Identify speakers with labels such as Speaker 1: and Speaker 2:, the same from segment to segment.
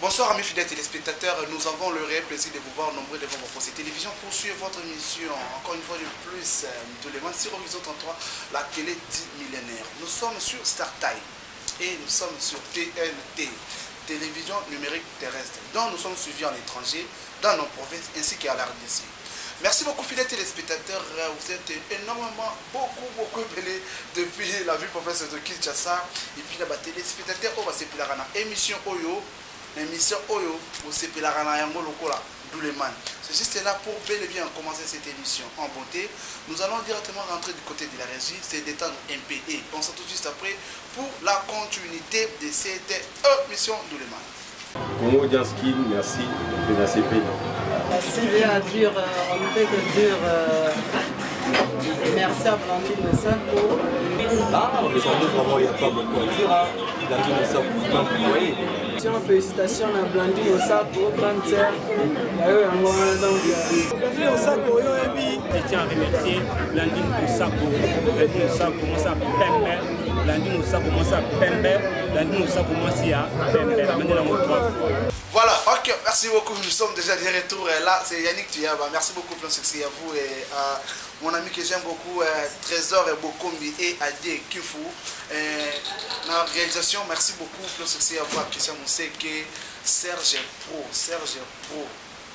Speaker 1: Bonsoir amis fidèles téléspectateurs, nous avons le réel plaisir de vous voir nombreux devant vos postes télévision pour suivre votre émission, encore une fois de plus, tous les mois sur Horizon 33, la télé dit millénaire. Nous sommes sur StarTime et nous sommes sur TNT, télévision numérique terrestre, dont nous sommes suivis en étranger, dans nos provinces ainsi qu'à la RDC. Merci beaucoup fidèles téléspectateurs, vous êtes énormément, beaucoup appelés depuis la ville province de Kinshasa et puis là-bas téléspectateurs, on va s'appeler la émission Oyo. L'émission Oyo, vous savez la Ranayango Lokola, Douleman. C'est juste là pour bel et bien commencer cette émission en beauté. Nous allons directement rentrer du côté de la régie, c'est d'étendre un peu. Et on se retrouve juste après pour la continuité de cette émission Douleman.
Speaker 2: Congo Dianskin, merci de la CP.
Speaker 3: Merci bien dire, on peut te dire merci à Blandine Sako.
Speaker 2: Aujourd'hui, vraiment, il n'y a pas beaucoup à dire. Blandine Sako, vous voyez.
Speaker 3: Félicitations à Blandine Osako, grande sœur. Blandine Osako,
Speaker 4: je tiens à remercier Blandine Osako. Blandine Osako commence à Pembe. Blandine Osako commence à Pembe. Blandine Osako commence à Pembe.
Speaker 1: Voilà, ok, merci beaucoup. Nous sommes déjà de retour. Là, c'est Yannick Tuyaba. Merci beaucoup, plein succès à vous et à mon ami que j'aime beaucoup, Trésor Bokombi et Adé Kifou. La réalisation, merci beaucoup, plein succès à vous. Christian Mousseke, Serge Pro.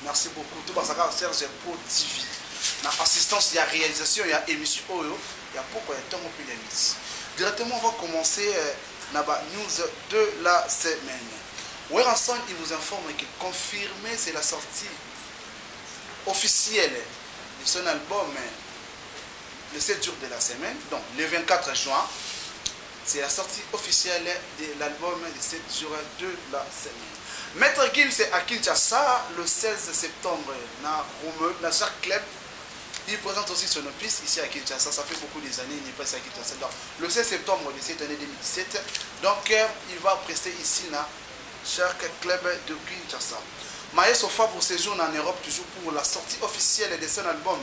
Speaker 1: Merci beaucoup. Tout le monde, Serge Pro TV. Dans l'assistance, il y a réalisation, il y a émission Oyo, il y a pourquoi il y a tant de plus. Directement, on va commencer la news de la semaine. Weranson, il vous informe que confirmé, c'est la sortie officielle de son album le 7 jours de la semaine, donc le 24 juin. C'est la sortie officielle de l'album le 7 jours de la semaine. Maître Gims à Kinshasa le 16 septembre dans chaque club. Il présente aussi son opus ici à Kinshasa. Ça fait beaucoup des années, il n'est pas ici à Kinshasa. Donc, le 16 septembre de cette année 2017, donc il va prester ici dans chaque club de Kinshasa. Maë Sofa pour séjourne en Europe toujours pour la sortie officielle de son album.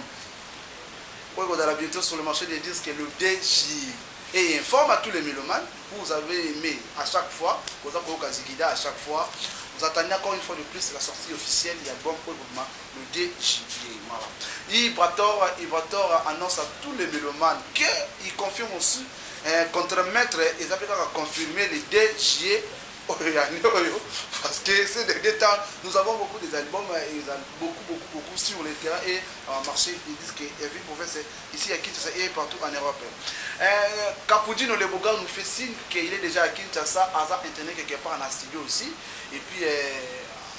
Speaker 1: On va bientôt sur le marché des disques le DJ. Et il informe à tous les mélomanes, vous avez aimé à chaque fois, vous avez Kazigida à chaque fois, vous attendez encore une fois de plus la sortie officielle de l'album le DJ. Ibrator annonce à tous les mélomanes qu'il confirme aussi contre-maître, ils avaient confirmé le DJ. Parce que ces derniers temps, nous avons beaucoup d'albums et beaucoup sur le terrain et en marché des disques et ville province ici à Kinshasa et partout en Europe. Capoudino Le Boga nous fait signe qu'il est déjà à Kinshasa, à internet quelque part en studio aussi. Et puis,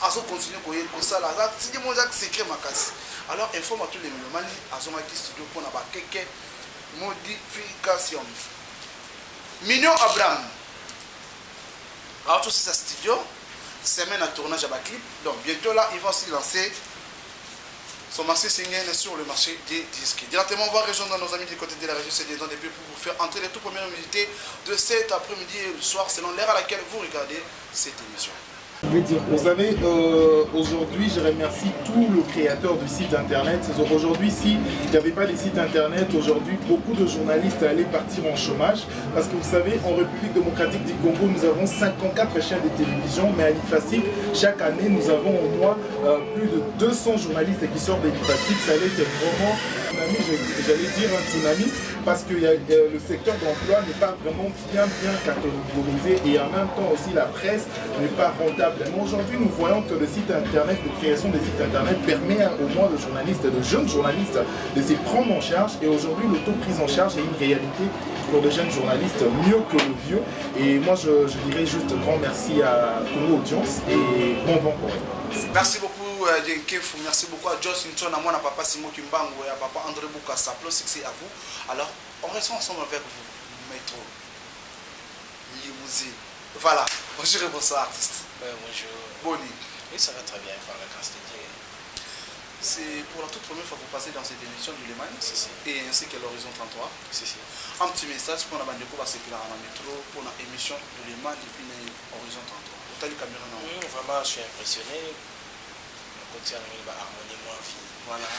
Speaker 1: à ce continuer comme ça, c'est mon secret ma casse. Alors, informe à tous les mélomanes, à ce studio pour avoir quelques modifications. Mignon Abraham. Alors tout c'est sa studio, semaine à tournage à bas clip. Donc bientôt là, il va aussi lancer son marché single sur le marché des disques. Directement, on va rejoindre nos amis du côté de la région CD pour vous faire entrer les toutes premières unités de cet après-midi et le soir, selon l'heure à laquelle vous regardez cette émission.
Speaker 5: Vous savez, aujourd'hui, je remercie tout le créateur du site internet. Aujourd'hui, s'il n'y avait pas les sites internet, aujourd'hui, beaucoup de journalistes allaient partir en chômage. Parce que vous savez, en République démocratique du Congo, nous avons 54 chaînes de télévision, mais à l'IFASIC, chaque année, nous avons au moins plus de 200 journalistes qui sortent de l'IFASIC. Ça allait être vraiment un tsunami, j'allais dire un tsunami, parce que le secteur d'emploi n'est pas vraiment bien catégorisé et en même temps aussi la presse n'est pas rentable. Mais aujourd'hui, nous voyons que le site internet, la création des sites internet permet au moins de journalistes, de jeunes journalistes, de se prendre en charge. Et aujourd'hui, l'auto-prise en charge est une réalité pour les jeunes journalistes mieux que le vieux. Et moi, je dirais juste grand merci à toute l'audience et bon vent pour eux.
Speaker 1: Merci beaucoup, Jenkef. Merci beaucoup à Joss Nton, à moi, à papa Simon Kimbango et à papa André Boukassa. Plus succès à vous. Alors, on reste ensemble avec vous, Maître Métro. Limousine. Voilà. Bonjour et bonsoir, artiste.
Speaker 6: Bonjour.
Speaker 1: Boni.
Speaker 6: Oui, ça va très bien, par la grâce de Dieu.
Speaker 1: C'est pour la toute première fois que vous passez dans cette émission du Leman
Speaker 6: Si.
Speaker 1: et ainsi que l'Horizon 33.
Speaker 6: Si.
Speaker 1: Un petit message pour la bande de Sécula à la métro pour l'émission du Leman depuis l'Horizon 33. Vous avez le caméra non?
Speaker 6: Vraiment, je suis impressionné. On continue à harmonier moi vie.
Speaker 1: Voilà.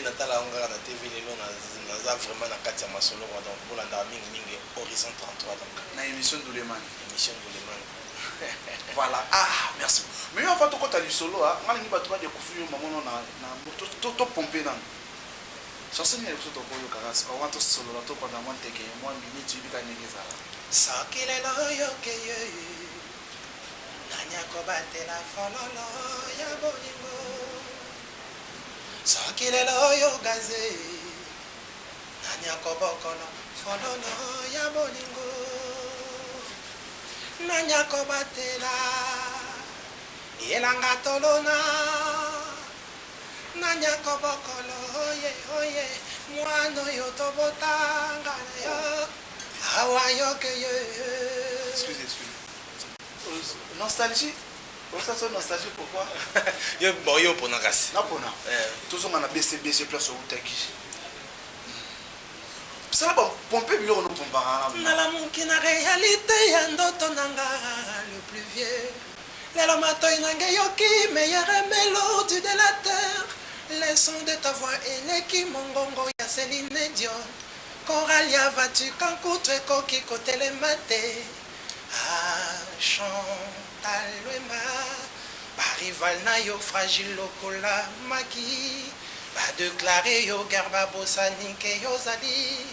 Speaker 6: Natala Hongara na TV lelo naza vraiment na kati ya masolo donc pour la mingi Horizon 33 donc
Speaker 1: Na émission du Leman.
Speaker 6: Émission du Leman.
Speaker 1: Voilà. Ah, merci. Mais avant de côté du solo, on a une bateau de couvrir maman na to pomper nan. Chanson ni to ko yo karas. On va to solo la to pendant moi teke moi minute tu bika negeza.
Speaker 6: Sakile lo yo ke ye. Nanya ko batela fololo ya bolingo. Sakile lo yo gaze. Nanya ko bokolo fololo ya bolingo. Nanya ko batela yelanga tolona nanya ko bokolo oye mwano yo tobotanga yo awa yo ke ye.
Speaker 1: Excusez. Nostalgie. Ça c'est nostalgie pourquoi?
Speaker 6: Yo boyo pona kasi.
Speaker 1: Na pona. Toujours on a BCBG place au Taki. Ça va pomper mieux on pompe pas.
Speaker 6: Nalamuki na réalité ya ndoto nanga le plus vieux. Lelo matoi nanga yoki meilleure mélodie de la terre. Les sons de ta voix et neki mongongo ya Céline Dion. Coralia vas-tu quand coutre koki côté les matés. Ah Chantal Wema. Barival na yo fragile lokola maki. Pas de claré yo garba bosani ke yo zali.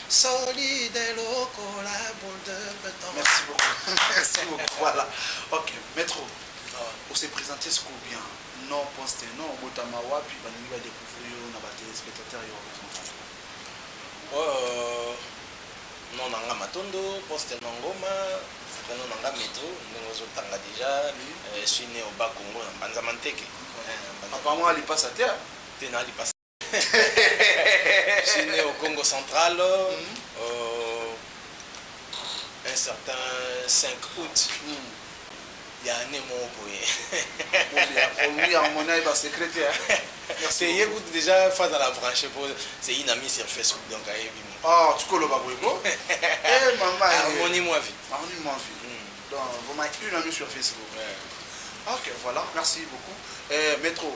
Speaker 6: Solide lokola boule de béton.
Speaker 1: Merci beaucoup. Merci beaucoup. Voilà. Ok, Métro. On s'est présenté ce qu'on bien. Non, poste, non, Botamawa, puis on va découvrir nos téléspectateurs et
Speaker 6: non, nanga matondo, poste nangoma, non nanga métro, nous sommes déjà. Je suis né au bas Congo, en Banzamanteke.
Speaker 1: Apparemment, il passe à terre.
Speaker 6: Je suis né au Congo central, un certain 5 août. Il y a un émoi.
Speaker 1: Oui, à mon avis, secrétaire.
Speaker 6: Merci. Déjà, face à la branche, c'est une amie sur Facebook. Donc,
Speaker 1: ah, tu connais le babouéko? Eh, maman.
Speaker 6: Harmonie-moi vie.
Speaker 1: Harmonie-moi vie. Donc, vous m'avez une amie sur Facebook. Ok, voilà. Merci beaucoup. Métro.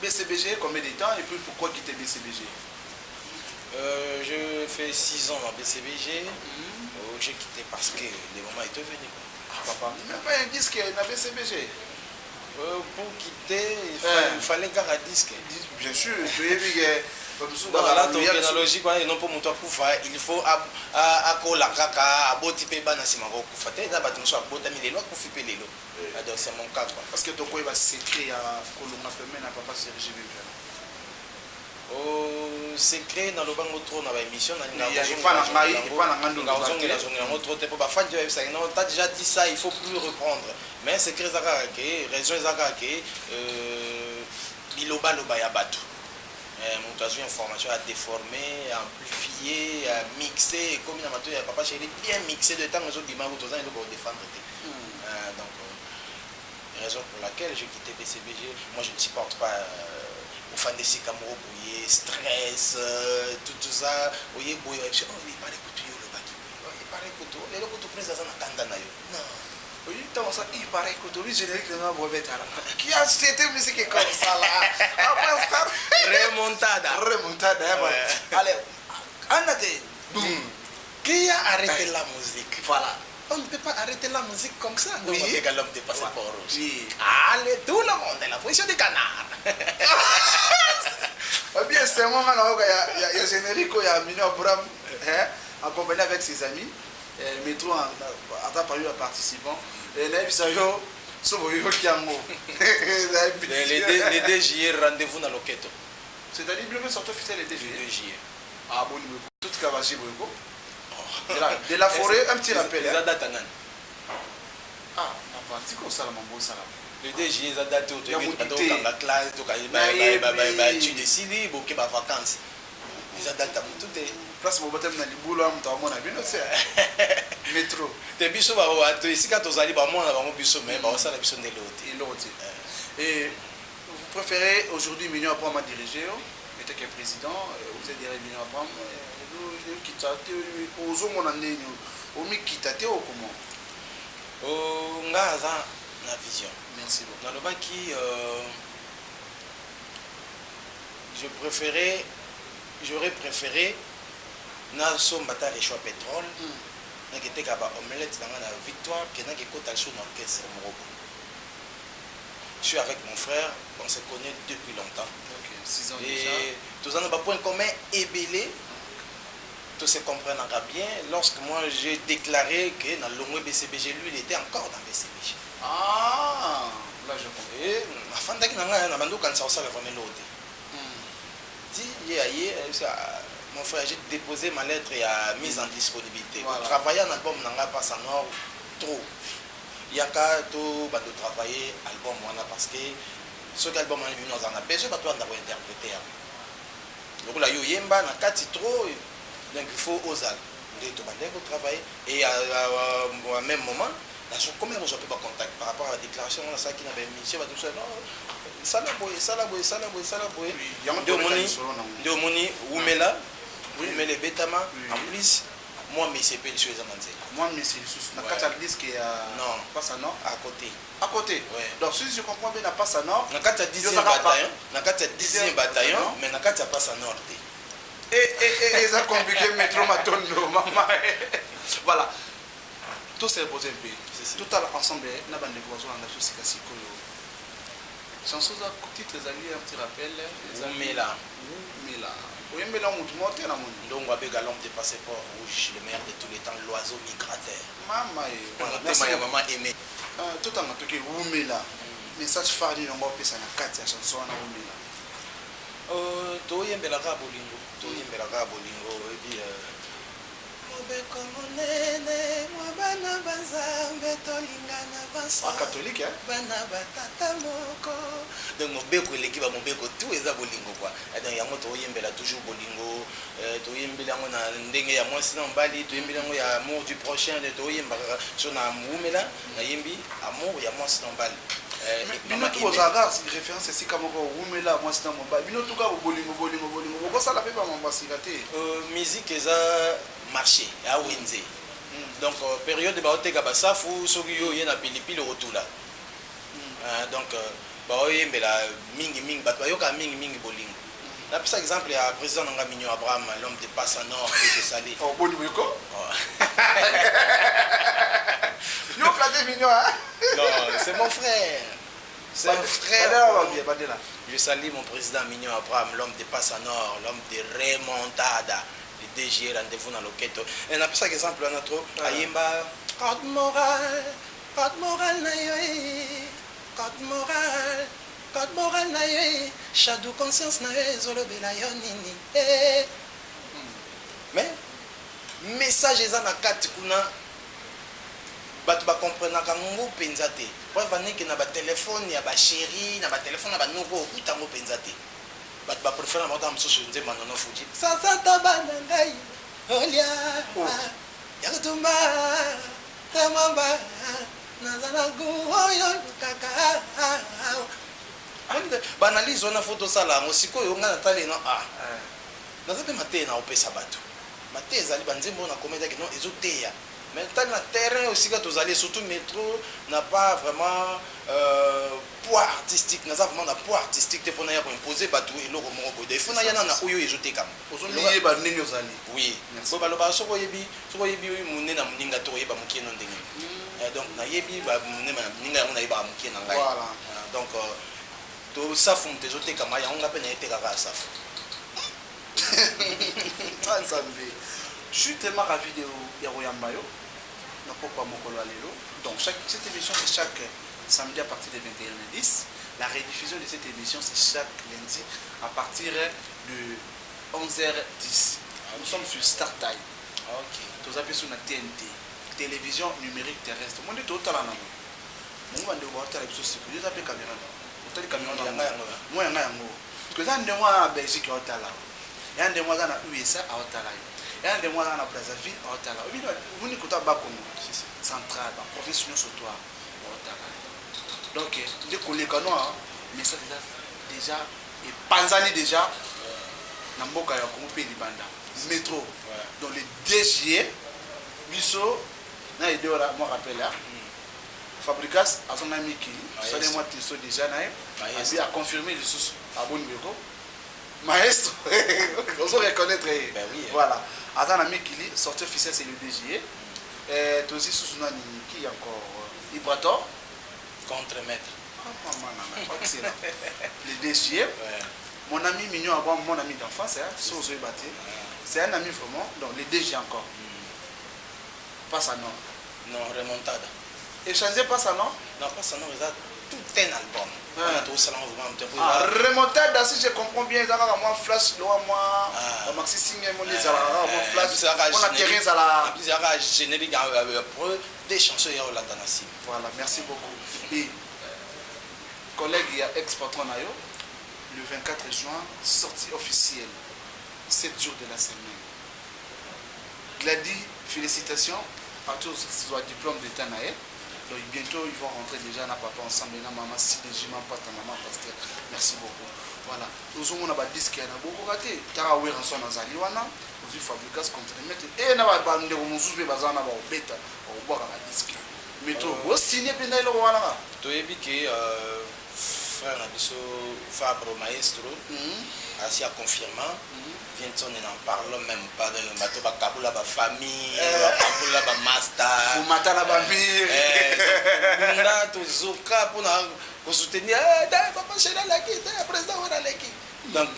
Speaker 1: BCBG, combien de temps et puis pourquoi quitter BCBG?
Speaker 6: Je fais 6 ans dans BCBG. J'ai quitté parce que les moments étaient venus.
Speaker 1: Ah, papa, même pas un disque dans BCBG.
Speaker 6: Pour quitter, il fallait garder un disque.
Speaker 1: Bien sûr, tu es vu que.
Speaker 6: Dans la terminologie, non pour mon il faut accoler à botiper banasima kufa. T'es d'abord tu sois botamé les lois kufi les lois. Donc c'est mon cas quoi.
Speaker 1: Parce que ton quoi il va s'écrire à Colomba Femen à papa Serge Bébé.
Speaker 6: Oh, secret dans le bango trop dans l'émission.
Speaker 1: Il y a pas
Speaker 6: t'as déjà dit ça, il faut plus reprendre. Mais secret Zakake, raison Zakake, Biloba Loba Yabatu. Montage information à déformer, à amplifier, à mixer, comme il y a papa chéri bien mixé de temps aux autres dimanches aux ans pour défendre. Donc raison pour laquelle j'ai quitté BCBG. Moi je ne supporte pas au fan de Sikamoro bouillé, stress, tout ça. Oye bouillé, oh il paraît que tu es le baki. Il paraît que tu es le coup de prise dans un kanda nayo. Non.
Speaker 1: Oui, il paraît que tu es générique de ma boîte. Qui a cette musique comme ça là?
Speaker 6: Remontada.
Speaker 1: Allez, Anate.
Speaker 6: Qui a arrêté la musique?
Speaker 1: Voilà.
Speaker 6: On ne peut pas arrêter la musique comme ça.
Speaker 1: Oui.
Speaker 6: Donc, l'homme de passeport rouge.
Speaker 1: Oui.
Speaker 6: Allez, tout le monde est la position du canard.
Speaker 1: Bien, c'est un moment où il y a générique, il y a Mino Abraham, accompagné avec ses amis. Métro a parlé à participants. Et là, il s'agit
Speaker 6: les DJR, rendez-vous dans l'Oketo.
Speaker 1: C'est-à-dire que le sorti officiel est DJR. Ah bon, tout ce qu'il y a de la forêt, un petit rappel. Ah, c'est comme ça, mon ça.
Speaker 6: Le DJR, ça date de la classe, tu décides, il y a vacances.
Speaker 7: Ils adaptent à tout des.
Speaker 1: Place mon baptême dans les boulots, mon ami, c'est métro.
Speaker 7: Des bichons, ici quand on allait, moi, on a un bichon, mais on a un bichon de l'autre.
Speaker 1: Et vous préférez aujourd'hui Mignon Abraham à diriger, vous êtes président, vous êtes dirigé Mignon Abraham, vous quitté, aux hommes, on a né, vous quitté ou comment?
Speaker 7: On a la vision.
Speaker 1: Merci beaucoup.
Speaker 7: Dans le bas qui, j'aurais préféré, na sommes bataille les choix pétrole, na qui était capable omelette dans la victoire, qui n'a qu'écoute à son orchestre Morobo. Je suis avec mon frère, on se connaît depuis longtemps.
Speaker 1: Ok, 6 ans
Speaker 7: et
Speaker 1: déjà.
Speaker 7: tous en avons un point commun ébélé. Tout se comprendre bien. Lorsque moi j'ai déclaré que dans l'ONU BCBG, lui il était encore dans BCBG.
Speaker 1: Ah, là je comprends.
Speaker 7: Et afin d'être dans la bande quand ça va faire l'autre. Mon frère, j'ai déposé ma lettre et a mise en disponibilité.
Speaker 1: Voilà.
Speaker 7: Travailler en album n'a pas ça nord trop. Il y a qu'à tout travailler album parce que ce qu'album nous en a besoin, on doit interpréter. Donc là, il y a un quatre trop, donc il faut oser. Donc travailler et à même moment, comment on peut pas contact par rapport à la déclaration on a ça qui n'avait mis sur ça la boy de moni Oumela Oumela Betama en plus moi mais c'est pas les choses à manger
Speaker 1: moi mais c'est na kata disque
Speaker 7: non
Speaker 1: pas ça non
Speaker 7: à côté
Speaker 1: ouais. Donc si je comprends bien na pas ça non
Speaker 7: na kata 10e bataillon na kata 10e bataillon mais na kata pas ça nord
Speaker 1: et ça compliqué métro matondo maman voilà tout c'est posé un peu tout à l'ensemble na bande de boisson na tout c'est kasikoyo chanson za titre ezali un petit rappel
Speaker 7: Oumela
Speaker 1: Oumela mutu mote na mundi
Speaker 7: ndongo abega l'homme de passeport rouge le meilleur de tous les temps l'oiseau migrateur
Speaker 1: mama
Speaker 7: voilà merci maman aimé
Speaker 1: tout en tout cas Oumela message phare ni ngo pesa na kati ya chanson na Oumela
Speaker 7: toyembelaka bolingo et puis
Speaker 6: mobeko monene mwa bana banzambe tolingana banso
Speaker 1: catholique
Speaker 6: bana batata moko
Speaker 7: donc mobeko eleki ba mobeko tout eza bolingo quoi donc yango toyembela toujours bolingo toyembela yango na ndenge ya mwasi na mbali toyembela yango ya amour du prochain toyembaka so na Oumela na yembi amour ya mwasi na mbali
Speaker 1: bino tu ozaka référence esika moko Oumela mwasi na mobali bino tuka bolingo bokosala mpe bamambasika te
Speaker 7: musique eza marché à Wenze. Donc période de baoteka basafu soki yo yena pilipili rotula. Donc baoyembela mingi bato bayoka mingi bolingo. Na pisa exemple ya président nga Mignon Abraham l'homme de Passa Nord que je salue.
Speaker 1: Oh boni boyoko. Yo flatter Mignon hein.
Speaker 7: Non, c'est mon frère. C'est un frère. Je salue mon président Mignon Abraham l'homme de Passa Nord, l'homme de remontada. Le DG rendez-vous dans le keto. Et on a pris exemple à notre ayemba
Speaker 6: code moral na yo code moral na yo shadow conscience na yo zolobela yo nini
Speaker 7: mais message eza na kati kuna bato ba comprendre kango penza te preuve aneke na ba téléphone ya ba chéri na ba téléphone na ba nuko okutango penza te bato ba préfère na mosusu nzemba nono fuji
Speaker 6: sasa tabana ngai olia ya kutumba tamamba nazana guoyo kaka
Speaker 7: banalise wana foto sala yango sikoyo nga natali no naza mpe mateya na opesa bato mateya ezali banzembo na komedaki non ezoteya mais tali na terrain aussi quand tozali surtout métro n'a pas vraiment poids artistique naza vraiment na poids artistique te mpona ya koimposer bato eloko moko boye il faut na yana na oyo ezotekama
Speaker 1: ozoliyeba ndenge ozali
Speaker 7: oui bo balobaka soki oyebi monene na moninga to oyeba mokie no ndenge donc nayebi monene na moninga yango nayebaka mokie na ngai donc tosafu moto ezotekama yango nga mpe nayetekaka ya safu
Speaker 1: nzambe je suis tellement ravi de Yaroyamba yo na pokwa mokolo lelo. Donc cette émission c'est chaque samedi à partir de 21h10. La rediffusion de cette émission c'est chaque lundi à partir de 11h10. Nous sommes sur Star Time.
Speaker 7: OK.
Speaker 1: Tous appelés sur la TNT, télévision numérique terrestre. Mon dit autant là non. Mon va devoir faire l'épisode c'est que je appelle caméra. Autant de caméra là. Moi yanga yango. Que ça ndemo à Belgique autant là. y a des mois dans la USA à Otala, il y a des mois dans la Brazzaville à Otala. Vous n'y écoutez pas comme central, professionnel sur toi à Otala. Donc, les collègues noirs, mais ça déjà, et Panzani déjà, dans le Boka Yakomo Pays Banda, métro, donc le 2 juillet, Bisso, na idée moi rappelle là. Fabricas à son ami qui, ça les mois qui sont déjà là, il a confirmé le sous à bon niveau. Maestro, on se reconnaître.
Speaker 7: Ben oui.
Speaker 1: Voilà. À ton ami qui sortie officielle c'est le 2 juillet. Et toi aussi sous son ami qui encore Ibrator
Speaker 7: contre-maître.
Speaker 1: Excellent. Le 2 juillet. Mon ami mignon avant mon ami d'enfance, c'est un ami vraiment. Donc le 2 juillet encore. Pas ça non.
Speaker 7: Non, remontada.
Speaker 1: Échanger pas ça non?
Speaker 7: Non, pas ça non, tout un album. On a tout ça
Speaker 1: remontada, si je comprends bien, il y a moi flash, moi maxi signe, mon flash, on a terrain à la.
Speaker 7: Il y a générique des chansons là dans la cible.
Speaker 1: Voilà, merci beaucoup. Et collègue, il y a ex-patron le 24 juin, sortie officielle, 7 jours de la semaine. Gladys, félicitations à tous soit diplôme d'État naïe. Donc bientôt ils vont rentrer déjà na papa ensemble na maman si déjà ma papa maman pasteur. Merci beaucoup. Voilà. Nous avons un disque na beaucoup raté. Tara we ranson na zaliwana, nous fabriquons contre-mettre et na ba bande ko mususu be bazana ba obeta o boka na disque. Métro o signer pe na ile ko wana.
Speaker 7: To yebi ke frère na biso Fabre Maestro asi a confirmant on n'en parle même pas de bateau ba kabula ba famille ba kabula ba master
Speaker 1: pour matana ba mire
Speaker 7: nda to zoka pour na ko soutenir papa chéri la qui président ora la qui donc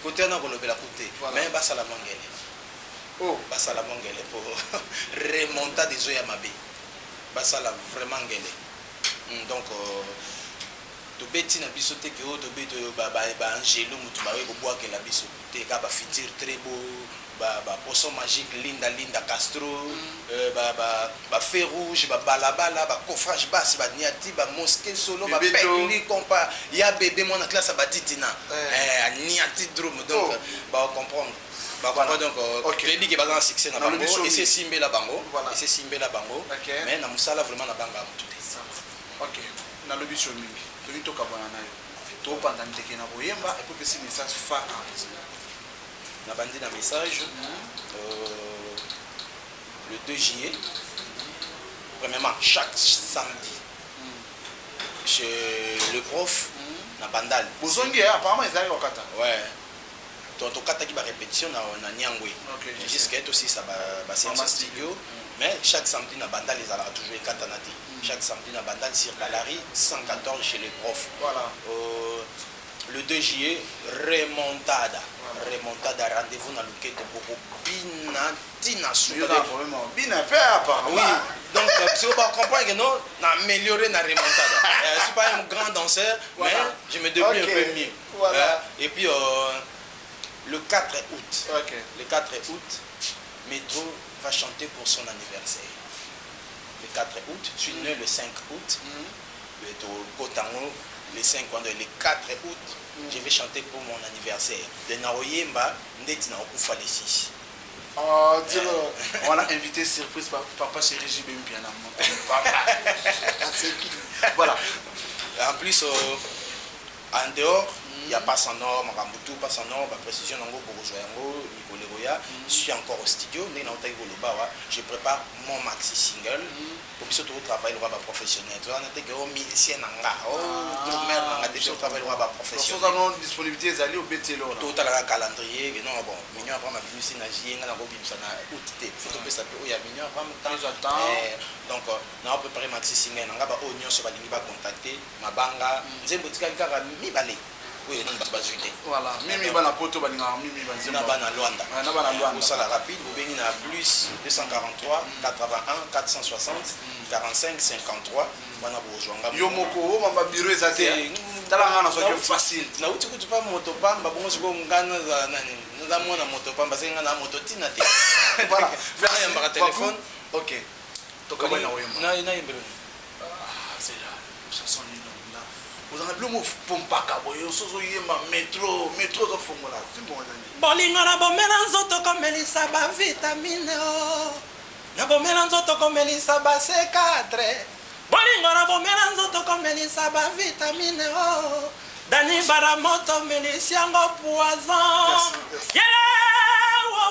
Speaker 7: côté na ko lobela côté mais ba sala mongele ba sala mongele pour remonter des oya mabe ba sala vraiment ngele donc to beti na biso te ke o to beto ba angelo mutu ba we ko boa ke la biso te ka ba futur très beau ba poisson magique linda Castro ba feu rouge ba balabala ba coffrage basse ba niati ba mosquée solo ba pekli compa ya bébé mon en classe ba titina niati drum donc ba comprendre donc je dis que ba dans succès na bango et c'est simbe la bango mais na musala vraiment na banga mutu te
Speaker 1: OK na lobi shomingi to toka bana nayo to panda ndeke na boyemba et pour que ce message fa
Speaker 7: na bandi na message le 2 juillet premièrement chaque samedi chez le prof na bandal
Speaker 1: bozongi apparemment ils au kata
Speaker 7: to kata ki ba répétition na Nyangwe jusqu'à être aussi ça ba séance studio mais chaque samedi na bandal ils allaient toujours kata nati chaque samedi na bandal sur Gallery 114 chez les profs.
Speaker 1: Voilà.
Speaker 7: Le 2 juillet, remontada rendez-vous dans le quai de Boko Bina
Speaker 1: Souda. Bina père.
Speaker 7: Oui. Donc si vous comprenez que non, on a amélioré la remontada. Je ne suis pas un grand danseur, mais je me débrouille un peu mieux.
Speaker 1: Voilà.
Speaker 7: Et puis le 4 août, Métro va chanter pour son anniversaire. Le 4 août, je suis né le 5 août, le 5 le 4 août, je vais chanter pour mon anniversaire. De Naoyemba, Ndeti na Okufa le 6.
Speaker 1: On a invité surprise papa chéri JB Mpiana. Voilà.
Speaker 7: En plus, en dehors, il n'y a pas son nom, Makambutu, pas son nom, précision pour Rojoyango, Nicoléroya. Je suis encore au studio, je prépare mon maxi single. Pour que je travaille le professionnel. On a dit que je suis professionnel.
Speaker 1: Nous avons disponibilité d'aller au BTLO.
Speaker 7: Tout à l'heure, calendrier. Non, bon, mignon après ma plus énergie, on a août. Il faut que ça peut y a mignon après donc, on a préparé maxi single. On a contacté ma banga. Oui, non, pas juité.
Speaker 1: Voilà, Mimi va la poto, Mimi va
Speaker 7: na Luanda. Pour ça, la rapide, vous venez à plus 243 81 460 45 53. Voilà, vous
Speaker 1: Yomoko, ma bureau est à terre. Talanga na facile.
Speaker 7: Na uti kutu pa motopam, ba bongo siko ngana za nani. Nous avons na motopam parce que ngana mototina te.
Speaker 1: Voilà,
Speaker 7: merci par téléphone.
Speaker 1: OK. Toka bana wemba.
Speaker 7: Na yembelo.
Speaker 1: C'est là. Chanson là. vous avez le mot pompaka boyo sozo yema métro zo fongola c'est bon nani
Speaker 6: bolingo na bomela nzoto komelisa ba vitamine o na bomela nzoto komelisa ba C4 bolingo na bomela nzoto komelisa ba vitamine o Dani Baramoto melisiango poison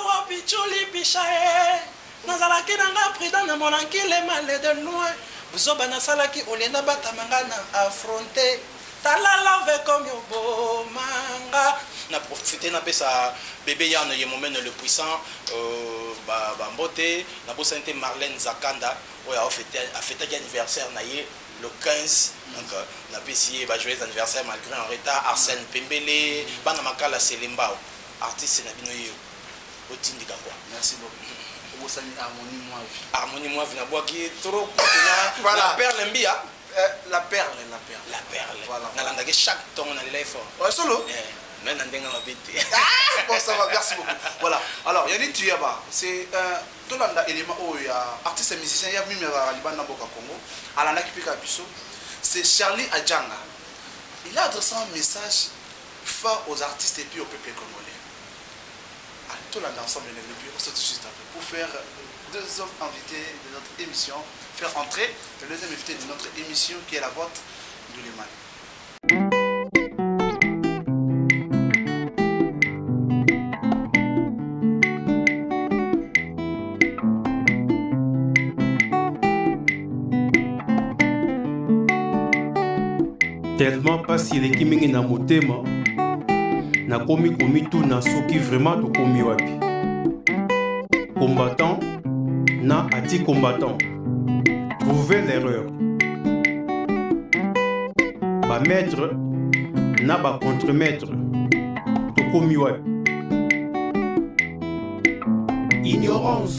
Speaker 6: wo pichuli pichae nazalaki nanga prudent na monankile male de loin buzoba nasalaki olenda batamanga na affronter tala love comme yobo manga
Speaker 7: na profiter na pesa bébé Yann Yemomène le puissant mbote na bosante Marlène Zakanda oya a fêté anniversaire na ye le 15 donc na pesi ba joyeux anniversaire malgré en retard Arsène Pembele bana makala Selembao artiste na bino yo otindika quoi
Speaker 1: merci beaucoup
Speaker 7: harmonie moi vie na boaki trop la perle mbia
Speaker 1: la perle
Speaker 7: voilà nalanda que chaque temps on a les fort
Speaker 1: ouais solo
Speaker 7: mais nandenga mabete
Speaker 1: bon ça va merci beaucoup voilà alors yani tuyaba c'est tolanda élément oya artiste musicien ya mimi ya libanda boka Congo alanda kipika biso c'est Charlie Adjanga il a adressé un message fort aux artistes et puis au peuple congolais. Tout l'ensemble de l'équipe, on se dit juste après pour faire deux autres invités de notre émission, faire entrer le deuxième invité de notre émission qui est la vôtre, Douleman.
Speaker 8: Tellement pas si les kiming na motema. Na komi tuna soki vraiment to komi wapi combattant na ati combattant trouver l'erreur ba maître na ba contre-maître to komi wapi ignorance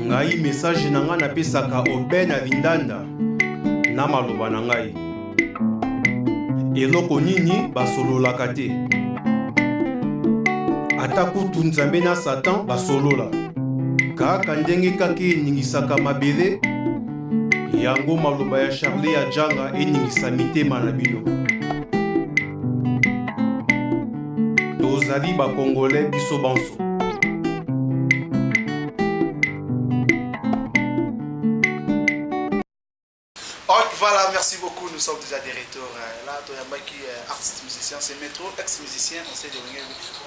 Speaker 8: ngai message na nga napesaka obe na lindanda na maloba na ngai eloko nini basololaka te ata kutu nzambe na satan basolola kaka ndenge kaka eningisaka mabele yango maloba ya Charlie Adjanga eningisa mitema na bino tozali bakongolais biso banso.
Speaker 1: Voilà, merci beaucoup, nous sommes déjà des retours. Là, tu as artiste musicien, c'est Métro, ex-musicien, on sait de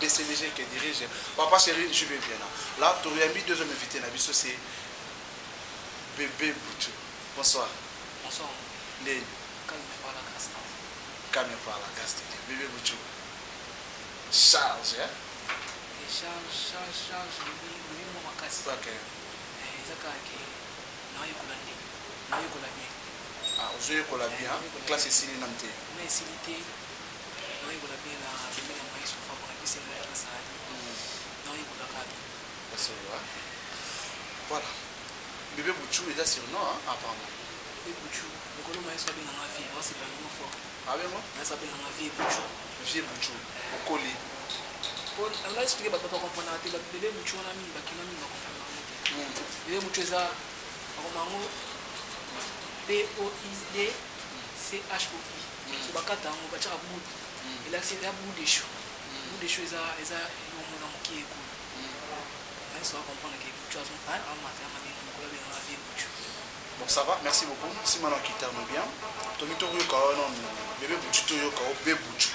Speaker 1: BCDG qui dirige. Papa chéri, je vais bien là. Là, tu as mis deux hommes invités, c'est Bébé Bouchou. Bonsoir.
Speaker 9: Bonsoir.
Speaker 1: Les
Speaker 9: Calme par la caste.
Speaker 1: Calme par la caste. Bébé Bouchou. Charge, hein?
Speaker 9: Charge, oui, mon casse.
Speaker 1: Ok. Ah, je connais bien. Classe ici, Nanté.
Speaker 9: Mais ici, Nanté. Non, il connaît bien la famille en maïs, pour faire un peu de la non, il connaît.
Speaker 1: Voilà. Bébé Bouchou est là sur nous, apparemment.
Speaker 9: Bébé Bouchou, le colon maïs soit bien dans la vie, c'est pas vraiment fort.
Speaker 1: Ah, bien, moi?
Speaker 9: Mais ça bien dans la vie, Bouchou.
Speaker 1: Vieux Bouchou, au collier.
Speaker 9: Pour la expliquer, parce que tu comprends, bébé Bouchou, on a mis, on a compris. Bébé Bouchou, ça, on BOIDCHOI. C'est bakata on va dire bout. Il a accès à bout des choux. Bout des choses ils ont mon qui est cool. Mais ça comprendre que tu as un pas en matière de la vie.
Speaker 1: Bon ça va, merci beaucoup. Si maintenant qui termine bien. Tony Torio ka non bébé Bouchou Torio ka bébé Bouchou.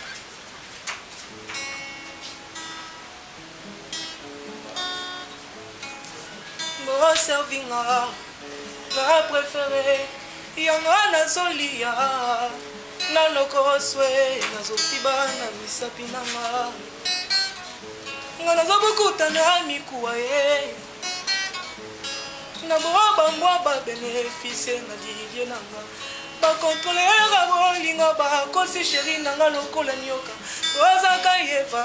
Speaker 6: Bon servinga la préférée yango nazolia nalokoswe nazofiba na misapi nanga nga nazobukuta na mikuwa ye nabobambwa babeneficie na didie nanga bakontrolera bolingo bakosi sheri nanga lokola nyoka ozaka yeva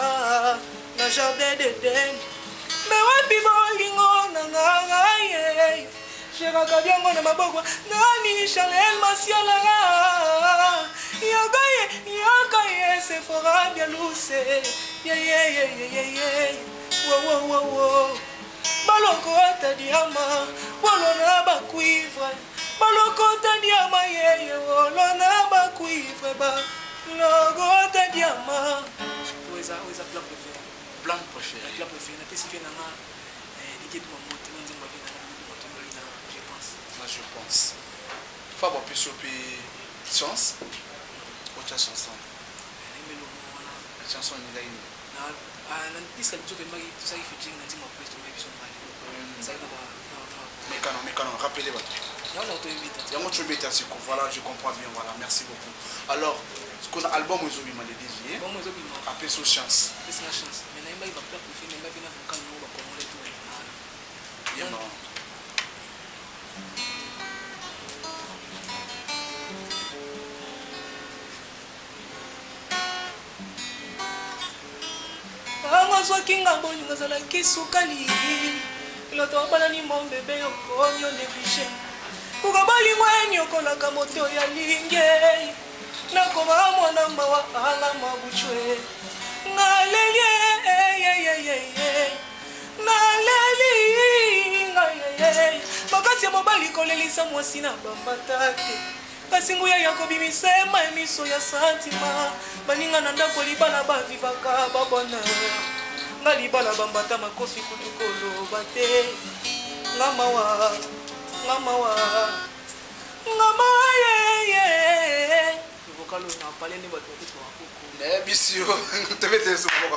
Speaker 6: na jardin d'Eden me wapi bolingo nanga ye Jéraka biango na maboko nani Chanel Masiala yokaye Sephora bien loose wo balokota diama bolona bakuivre balokota diama yeye bolona bakuivre balokota diama
Speaker 9: oza plat préféré
Speaker 7: Blanc préféré.
Speaker 9: plat préféré na pesi fe nanga ligue de mamote nganze mavi na motombolina je pense
Speaker 7: Je pense. Faut avoir plus sur chance. Autre chanson.
Speaker 9: emelo wana
Speaker 7: La chanson il a une.
Speaker 9: na disque biso pembaki tosaki featuring na ntima pres tobe biso mbali ezali na
Speaker 7: Mécano, rappelez votre.
Speaker 9: yango na toyebita
Speaker 7: Yango Chobeta Siko, voilà, je comprends bien, voilà, merci beaucoup. Alors, ce qu'on a album aux Obi Malé dédié,
Speaker 9: bango ezobima
Speaker 7: appelé sous chance.
Speaker 9: pesi na chance mais nayembaki baplat préféré nayembaki na vocal nango bakongole to
Speaker 7: Bien, non.
Speaker 6: tango azwaki nga bolingo azalaki sukali loto obanani mo bebe okomi onéglige kuka bolingo eniokolaka moto ya linge nakoma mwana mawa anga mabuchwe naleli naleli makasi ya mobali kolelisa mwasi na bambata te kasi nguya ya kobimisa ema emiso ya santima baninga na ndako libala bavivaka babona nga libala bambata makofi kutu koloba te nga mawa yeye
Speaker 9: vokalo na pale nde bato bakutu bakoko
Speaker 7: Mais bisio, te mettez sur mon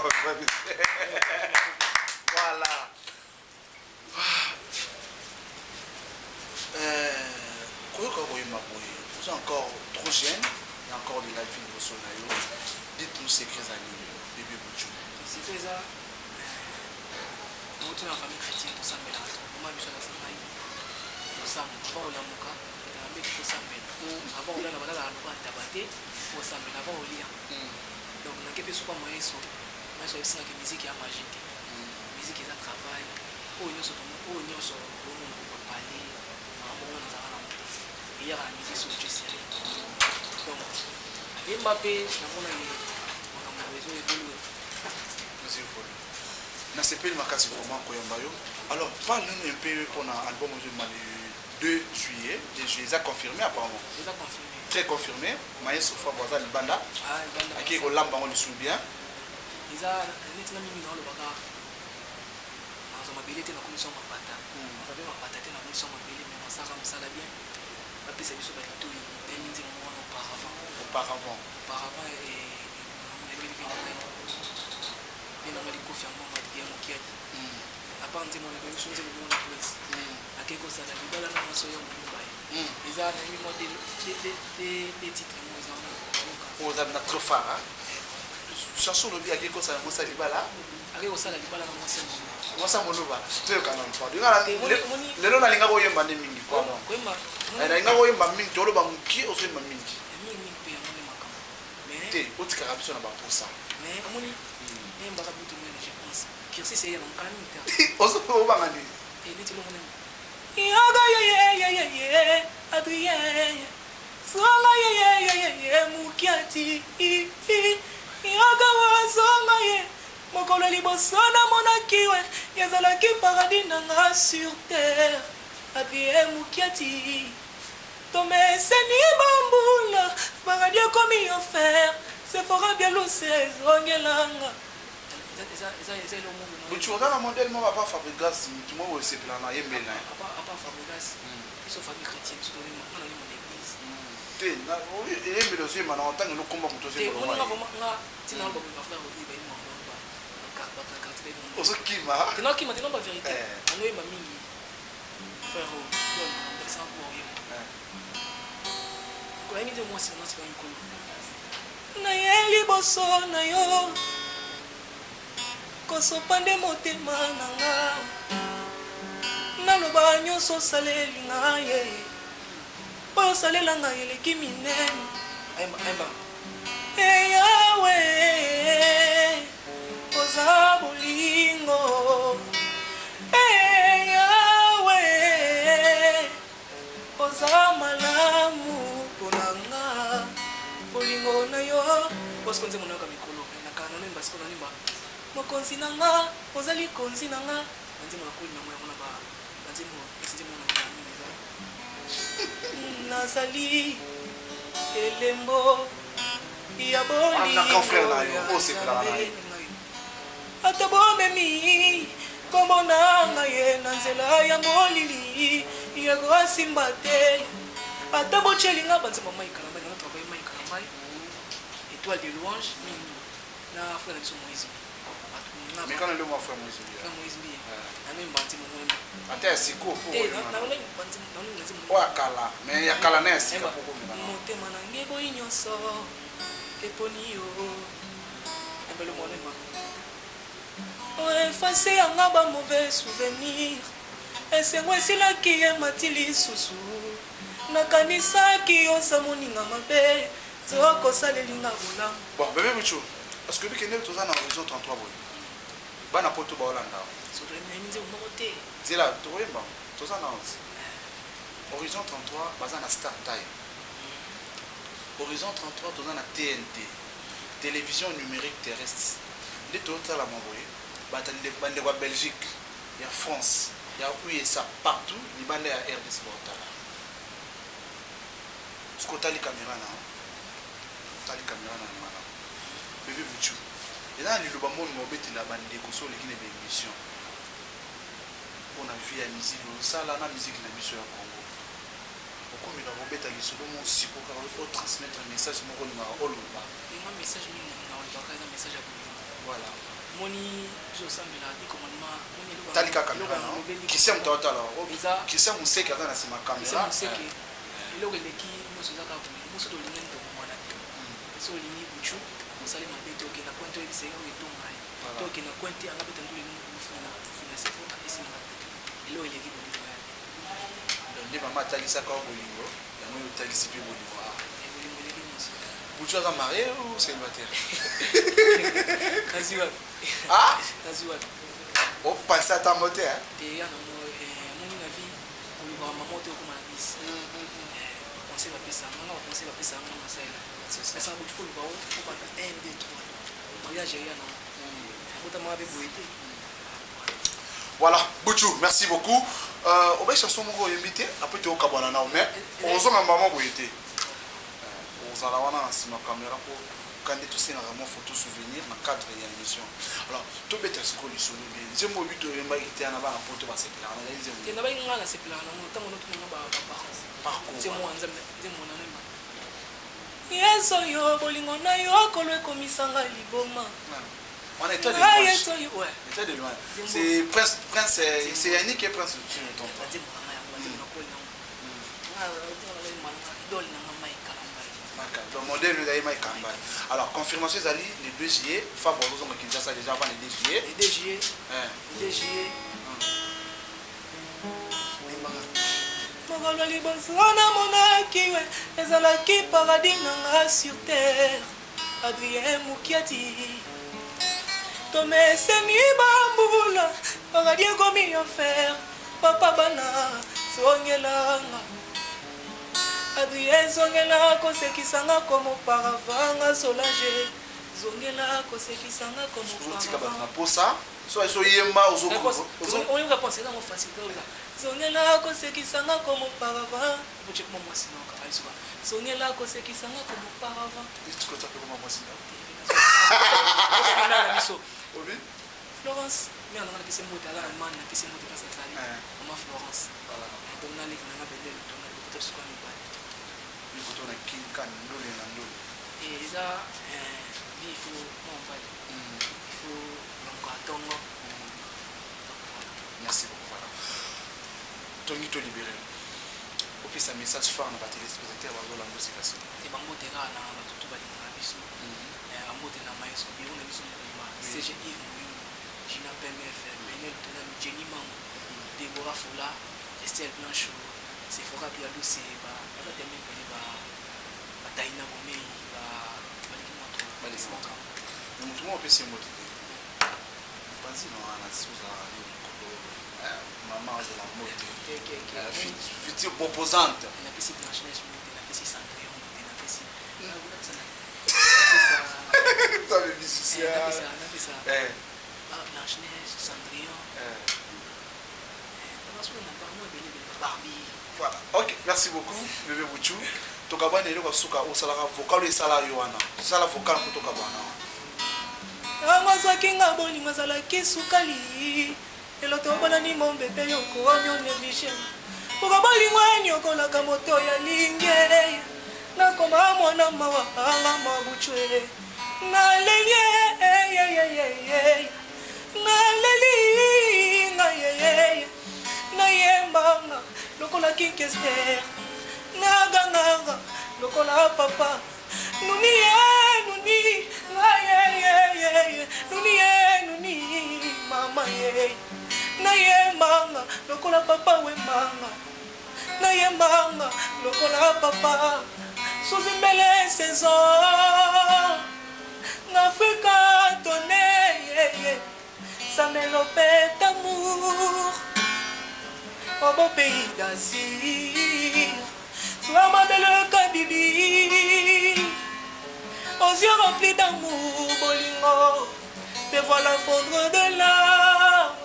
Speaker 7: voilà. Vous êtes encore trop jeune, il y a encore de la vie de Sonayo. Dites-nous secrets à lui, bébé Bouchou.
Speaker 9: c'est fait ça moto na famille chrétienne tosambela oma biso na samai tosamba avant olamuka nambe tosambela avant olala balala alwa taba te osambela avant olia donc nake mpe soka moyeso ebisingaka miziki ya magie te miziki eza travail oyo nyonso omona bapale mamongo nazala na moto eyaka na miziki soki série donc yemba mpe namona makambo ezo évolue
Speaker 7: Na CPL Makasi vraiment Koyambayo. Alors parle-nous un peu pour l'album le 2 juillet. 2 juillet, ça confirmé apparemment.
Speaker 9: déjà confirmé
Speaker 7: Très confirmé. Maïs Sofa Boza Libanda. Qui est au Lamba on le souvient bien.
Speaker 9: ils a net na mimi na lo baka azo mabele te na commission mapata on va mapata te na commission mabele mais masaka musala bien ba pesa biso ba to yi minzi mo auparavant et on a bien vu bien on a dit confiance moi bien mon qui à part nzemo na biso nzemo na place akeko sala libala na maso ya mumbai ils a mis moi des titres moi ils ont
Speaker 7: Aux âmes trop phare. Chanson le bien akeko sala Moussa Libala.
Speaker 9: akeko sala libala na maso
Speaker 7: Moi ça mon loba. Tu es canon pas. Le long alinga boyemba ne mingi quoi.
Speaker 9: kwema
Speaker 7: Na inga boyemba mingi tolo ba muki oso ma mingi.
Speaker 9: mingi pe amone makamo mais
Speaker 7: Te otika biso na ba pour ça.
Speaker 9: mais amoni même baka butu mene je pense kirsi c'est en kani ta
Speaker 7: Oso ko ba ngani.
Speaker 9: et dit le monde
Speaker 6: yaga ye adriye songa ye mukiati yaga wa songa ye mokolo liboso na monakiwe yazalaki paradis nanga sur terre adriye mukiati tomeseni bambula paradis ekomi enfer sefora bieluse ezongelanga
Speaker 9: eza le monde
Speaker 7: Bouchou dans le modèle moi pas Fabregas tu moi c'est plan na yembela.
Speaker 9: à part Fabregas ils sont famille chrétienne sur le monde dans l'église
Speaker 7: Te na oui yembela aussi mana en tant que le combat pour toi c'est
Speaker 9: et on a vraiment là tina on va faire au ba mo ba carte de
Speaker 7: Oso kima.
Speaker 9: non qui maintenant la vérité on est mingi frère on ça pour rien ko ngi de moi c'est moi c'est pas mikolo
Speaker 6: na ye liboso na yo kosopa nde motema na nga naloba nyonso osaleli nga ye oyo osalela nga eleki minene eyawe oza bolingo eyawe oza malamu mpona nga bolingo na yo
Speaker 9: bosiko nzemo nayoka mikolo na kana no mbasiko na nimba
Speaker 6: mokonzi na nga ozali konzi na nga
Speaker 9: banzembo na koli nango yango na banzembo esinzembo na mingi eza nazali elembo ya bolingo ata bomemi kombo na ngai na nzela ya molili ya kosimba te ata bocelinga banzembo maikala mbai nanga travaille maikala mbai étoile de louange na frère na biso Moïse
Speaker 1: mais quand le mot frère Moïse
Speaker 9: bi na même banzembo ngombe
Speaker 1: ata siko po
Speaker 9: na ole banzembo
Speaker 1: o akala mais ya kala na sika po
Speaker 9: motema na ngai boyi nyonso eponi yo ebelo monema efase yanga ba mauvais souvenir esengo esilaki ye mati lisusu nakanisaki yosa moninga mabe zokosalelinga bolamu
Speaker 1: bon bébé Buchu parce que bikende toza na horizon 33 boye bana poto baolanda zela tokoyemba toza na horizon 33 baza na star time horizon 33 toza na TNT télévision numérique terrestre nde tozotala maboye bande kwa Belgique ya France ya USA partout libanda ya RDC baotala soki otali caméra na mana bébé Buchu eza na liloba moni mobetela bandeko so oleki na baémission mpona vie ya musique osala na musique na biso ya Congo okomela kobeta lisolo mosiko kaka otransmettre message moko olingaka oloba
Speaker 9: message mingi na olobaka eza message ya bolingo
Speaker 1: voilà
Speaker 9: moni tozosambela di commandement
Speaker 1: tali kaka caméra kisia moto aotala kisia moseke aza na nsima caméra
Speaker 9: eloko eleki nyonso eza kaka moso tolingi ndoko mwana te so olingi Buchu osali mabe te okenda pointe oyebisaka oyo etonga ye to okenda pointe anga beta ndolingi kofinanse po apesinga te eloko eleki bolingo ya
Speaker 1: nde mama atalisaka o bolingo yango oyo otalisi mpe bolingo
Speaker 9: bolingo eleki nyonso
Speaker 1: Buchu aza marie ou célibataire
Speaker 9: kazi wapi kazi wapi
Speaker 1: opanse ata mote
Speaker 9: eya nango moni na vie olobaka mama te okoma na bisi bapense bapesanga nga bapense bapesanga masala esanga Buchu koloba obanda 1 2 3 mariage eya nango akotamaka mpe boye te
Speaker 1: voilà Buchu merci beaucoup obai chanson moko oyembi te apres tookabwana nao mais ozonga mama boye te ozala wana na nsima caméra mpo kande tosengaka mwa photo souvenir na cadre ya émission alors tobeta sikoyo lisolo bien nzembo oyebi toyembaki te yana bana mpo to basepelaka na nzembo
Speaker 9: tenda bainga na sepelaka nango ntango notunanga baparents nzembo wa nzambe nzembo na noyemba yesu oyo bolingo na yo kolo ekomisanga liboma
Speaker 1: état de loin c'est prince c'est Yannick et prince tu me tombes donc modèle de Daïma et Kambal. Alors confirmation ezali le 2 juillet Fab Bozonga Kinshasa déjà avant le 2 juillet.
Speaker 9: Le 2 juillet. Le 2 juillet. Mokolo liboso na monaki we ezalaki paradis nanga sur terre. Adrien Mukiati. Tomesemi bambula paradis ekomi enfer. Papa bana songelanga. Adrien zongela kosekisanga comme auparavant Solange zongela kosekisanga comme auparavant
Speaker 1: posa so eso yemba
Speaker 9: on y va penser dans mon facile zongela kosekisanga comme auparavant boche comme moi sinon ka aliso zongela kosekisanga comme auparavant
Speaker 1: tu ko tape comme moi sinon
Speaker 9: obi Florence mais on a que c'est mot là man que c'est mot de ça maman Florence voilà donc na lik na belle to na to ce qu'on va
Speaker 1: koto na kinka ndole na ndole
Speaker 9: eza il faut il faut donc attendre
Speaker 1: merci beaucoup voilà Tony to libéré opesa message fort na ba téléspectateurs bazola ngosi kasi
Speaker 9: et bango tera na batutu balinga biso amote na maestro biro na biso ma CG Yves Moyo Gina PMF Benel Tona Jenny Mango Deborah Fola Estelle Blanchot Sephora Bialou c'est ba tellement que bataina bomei baliki moto baliki moto
Speaker 1: mutu mo pesi moto panzi no ana suza maman de la moto future proposante
Speaker 9: na pesi Blanche-Neige na pesi Cendrillon na pesi
Speaker 1: ça veut dire ça
Speaker 9: Blanche-Neige Cendrillon
Speaker 1: Voilà. Ok, merci beaucoup, bébé Bouchou. Tokabane est le souka au salara vocal et salaire Yohana. C'est la vocal pour Tokabana.
Speaker 9: Amazakinga boni mazala kisukali. Elo tobana ni mombete yoko onyo negligé. Ukabali ngweni yoko la kamoto ya linge. Na koma mwana mawa anga mabuchwe. Na lenye na leli na na yembanga lokola kinkester na ganga lokola papa nuni nuni mama na yembanga lokola papa we manga na yembanga lokola papa suzimbele saison n'Africa tonné ça mélopée d'amour au beau pays d'Asie sois ma belle Kabibi aux yeux remplis d'amour bolingo te voilà fondre de larmes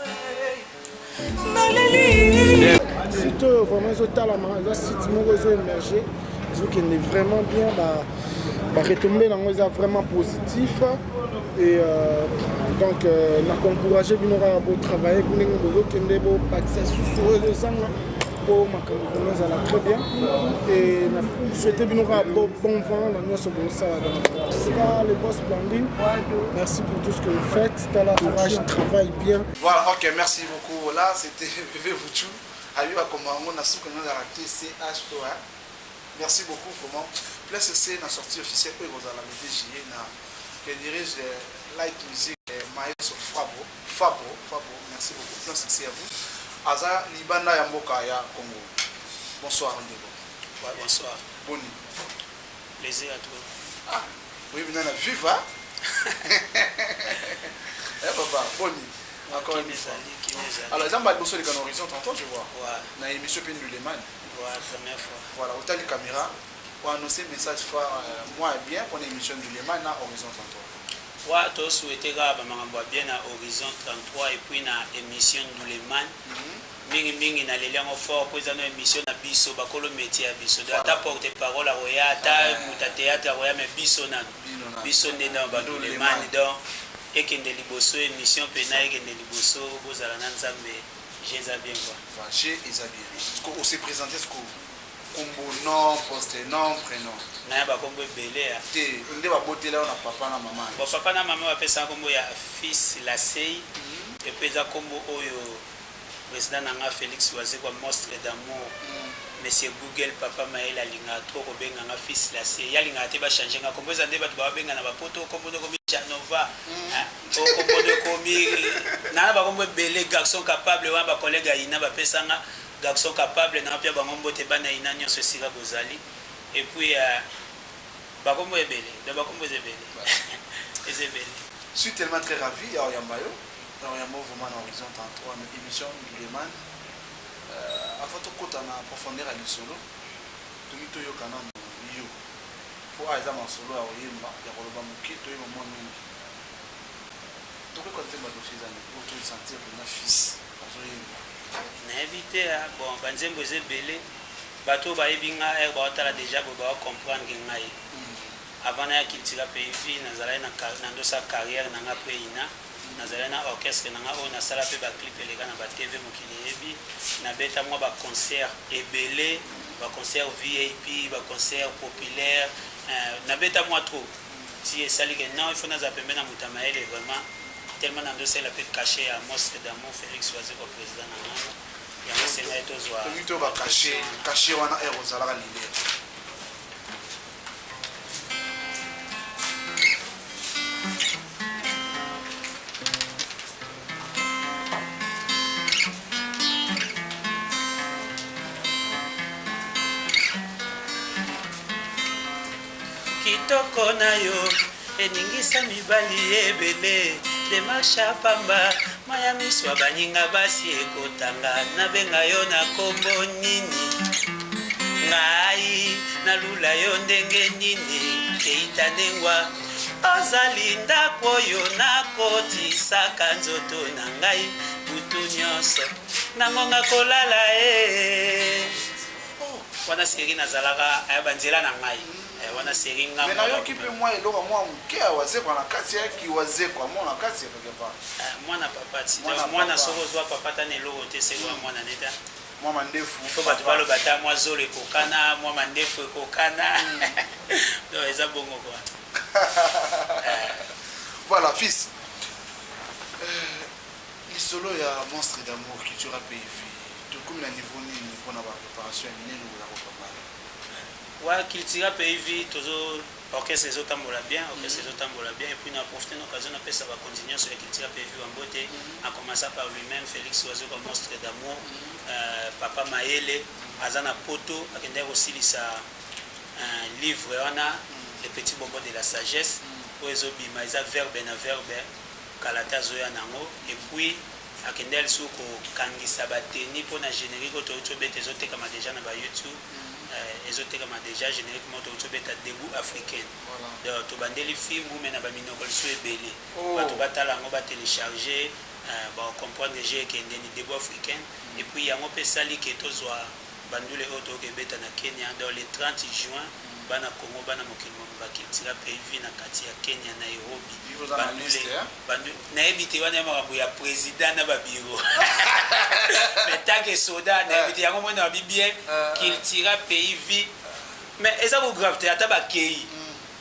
Speaker 3: site vraiment ezotalama eza site moko ezoémerge ezokende vraiment bien retombé dans eza vraiment positif et donc nakoencourage bino kaka botravaille ndenge bozokende bopatisa susu oyo ezosanga mpo makambo vraiment ezala très bien et nasouhaite bino kaka bon vent na nyonso bosala sika le boss Blandine, merci pour tout ce que vous faites tala courage travaille bien.
Speaker 1: Voilà, ok, merci beaucoup. Là c'était bébé Bouchou abiba komango na suka na raté CH3. Merci beaucoup. Comment place c'est la sortie officielle pour la MDJ na que dirige Light Music Maestro Fabo. Merci beaucoup. Plein succès à vous. Aza Libanda ya mboka ya Congo. Bonsoir Ndebo.
Speaker 10: Ouais, bonsoir.
Speaker 1: Boni.
Speaker 10: Plaisir à toi.
Speaker 1: Ah, oui, bien la viva. Eh papa, Boni. Encore une fois. Alors, dans le bosso de Horizon, t'entends, je vois.
Speaker 10: Ouais.
Speaker 1: Dans l'émission Penduleman.
Speaker 10: Ouais, première fois.
Speaker 1: Voilà, autant de caméras pour annoncer le message fort, moi bien pour l'émission du Léman à Horizon 33.
Speaker 10: Ouais, tu as souhaité bien à Horizon 33 et puis dans l'émission du Léman. Mingi na leli yango fort po eza na émission na biso bakolo métier ya biso ata porte parole akoya ata muta théâtre akoya mais biso nano biso nde na bandulemani donc ekende liboso émission pena ekende liboso bozala na nzambe eza bien quoi
Speaker 1: chez eza bien on s'est présenté ce combo nom poste nom prénom
Speaker 10: na ba kombo ebele ya
Speaker 1: te nde ba botela na papa na maman
Speaker 10: ba papa na maman bapesa kombo ya fils la sei et puis eza kombo oyo président nanga Félix Oise kwa monstre d'amour monsieur Google papa Maël alinga trop kobenga nga fils la sei yalinga te ba changer nga kombo eza nde ba benga na ba poto kombo de komi Janova kombo de komi na ba kombo ebele garçon capable wa ba collègue ina ba pesanga garçon capable na pia bango mbote bana ina nyonso sika bozali et puis ba kombo ebele de ba kombo ebele ezebele.
Speaker 1: Je suis tellement très ravi ya Yambayo. Dans un mouvement en Horizon 33, une émission du Léman. Avant de côté en profondeur à l'isolo, tout le monde a un yo. Pour aller dans solo à Oyemba, il y a un mouki, tout le monde a un tout le côté de l'office pour te sentir comme un fils.
Speaker 10: N'invité à bon, Banzembo Zebele, bateau Baibinga, Erbatala déjà pour comprendre que ngai. Avant na kiltira pays, nazala na sa carrière na ngape ina. Nazala na orchestre nanga o na sala pe ba clip elega na ba TV mokili yebi na beta moi ba concert ebele ba concert VIP ba concert populaire na beta moi trop si esali que non il faut na zapembe na mutamaele vraiment tellement na dossier la peut cacher à monstre d'amour Félix Oise comme président nanga ya mosenga etozwa
Speaker 1: to ba cacher wana erozala libere.
Speaker 10: kitoko na yo eningisa mibali ebele demarche pamba maya miswa baninga basi ekotanga nabenga yo na kombo nini ngai nalula yo ndenge nini keita ndengwa ozali ndako oyo nakotisaka nzoto na ngai butu nyonso nangonga kolala wana série nazalaka banzela na ngai wana série nga
Speaker 1: mais nayoki mpe mwa eloko mwa moke awazekwa na kati yaki wazekwa mwana kati ya quelque part
Speaker 10: mwana papa ti mwana soko ozwa papa tana eloko te seko ya mwana neta
Speaker 1: mwa mandefu
Speaker 10: fo bato baloba ta mwa zolo ekokana mwa mandefu ekokana donc eza bongo kwa
Speaker 1: voilà fils lisolo ya monstre d'amour culture PV tokomi na niveau nini mpona bapréparation ya minene okola kopambala
Speaker 10: wa culture PV tozo orchestre ezotambola bien et puis na profiter l'occasion napesa bakontinue sur la culture PV wambote a commencé par lui-même Félix Oiseau comme monstre d'amour papa Maele aza na poto akende kosilisa un livre wana les petits bonbons de la sagesse po ezobima eza verbe na verbe kalata zoya nango et puis akende lisusu kokangisa bateni mpona générique oyo tobeta ezotekama déjà na ba YouTube ezotekama déjà générique moto tobeta debout africaine donc tobandeli film mais na baminoko lisusu ebele bato batala yango batélécharger bacomprendre déjà ekende ni debout africaine et puis yango mpe esali ke tozwa bandule oyo tokebeta na Kenya dans le 30 juin bana Congo bana mokili bakilitira PV na kati ya Kenya Nairobi nayebi te wana makambo ya président na babiro mais tant que soda nayebi te yango mona babi bien kilitira PV mais eza ko grave te ata bakei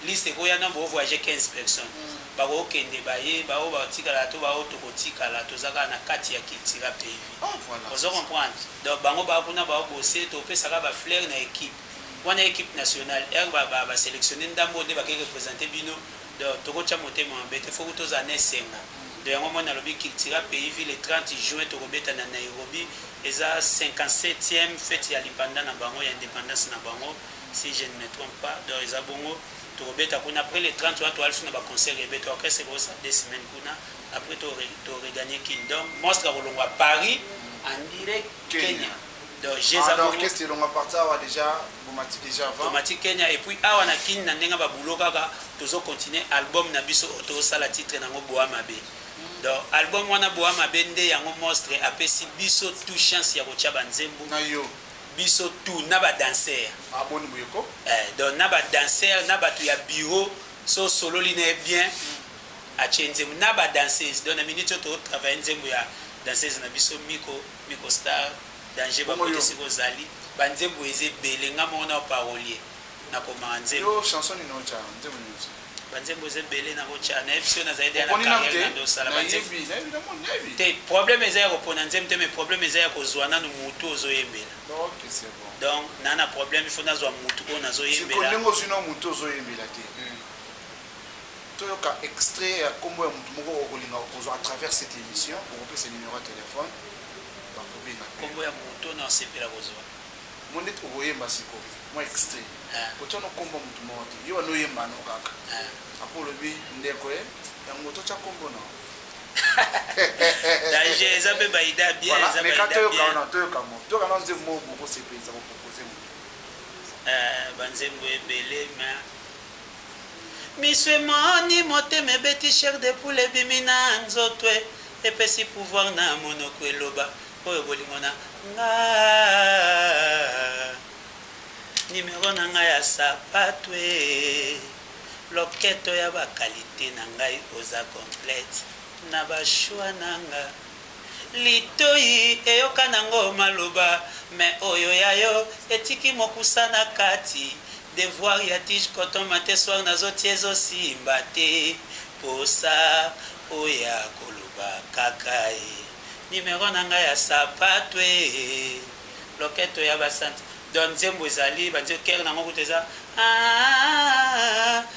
Speaker 10: liste koya na bo voyager 15 personnes bakokende baye bao batikala to bao tokotikala tozaka na kati ya kilitira PV ozo comprendre donc bango bakuna bao bosser topesaka ba fleur na équipe wana équipe nationale ba sélectionner ndambo nde bakeke représenter bino donc tokocha motema mbete faut que toza nesenga de yango mona lobi kilitira PV le 30 juin tokobeta na Nairobi eza 57e fête ya lipanda na bango ya indépendance na bango si je ne me trompe pas donc eza bongo tokobeta kuna après le 30 watu alisu na ba concert ebeta orchestre ko sa 2 semaines kuna après to regagner Kingdom monstre kolongo à Paris en direct Kenya. Donc j'ai
Speaker 1: orchestre longa parta wa déjà bomati déjà avant
Speaker 10: bomati Kenya et puis awa na kin na ndenga ba buloka ka tozo continuer album na biso auto sala titre nango Boa Mabe. Donc album wana Boa Mabe nde yango monstre apesi biso tout chance ya kocha banzembo
Speaker 1: na yo
Speaker 10: biso tout na ba danser
Speaker 1: aboni buyeko
Speaker 10: donc na ba danser na batu ya bureau so solo line bien a chenze na ba danseuse donc na minute to travailler nzembo ya danseuse na biso Miko Star danger ba côté siko zali banzembo eze belenga mona parolier na koma nzembo
Speaker 1: yo chanson ni nocha nzembo ni
Speaker 10: banzembo eze bele na kocha na episode na zaidi na carrière na do sala banzembo te problème eza ya kopona nzembo te mais problème eza ya kozwana no mutu ozoyembela
Speaker 1: donc c'est bon
Speaker 10: donc nana problème il faut nazwa mutu o nazoyembela
Speaker 1: siko lengo zino mutu ozoyembela te toyoka extrait ya kombo ya mutu moko okolinga kozwa à travers cette émission pour ce numéro de téléphone
Speaker 10: kombo ya moto na sepela kozwa
Speaker 1: monde to boyemba siko moi extrait kotono kombo mutu moto yo no yemba no kaka apolo bi ndeko ya moto cha kombo no
Speaker 10: danger eza pe baida bien eza baida bien
Speaker 1: to kana nze mo boko sepeza ko proposer
Speaker 10: banzembo ebele ma miswemoni motema ebeti chair de poule ebimina nzotwe epesi pouvoir na monoko eloba oyo bolingo na nga nimero na ngai ya sapatwe loketo ya bakalite na ngai oza complete na bashwa na nga litoi eyoka nango maloba me oyo yayo etiki mokusa na kati devoir ya tige coton mate soir nazotia ezosimba te posa oya koloba kaka numéro na ngai ya sapatwe loketo ya basante donc nzembo ezali banzembo kere nango kuta eza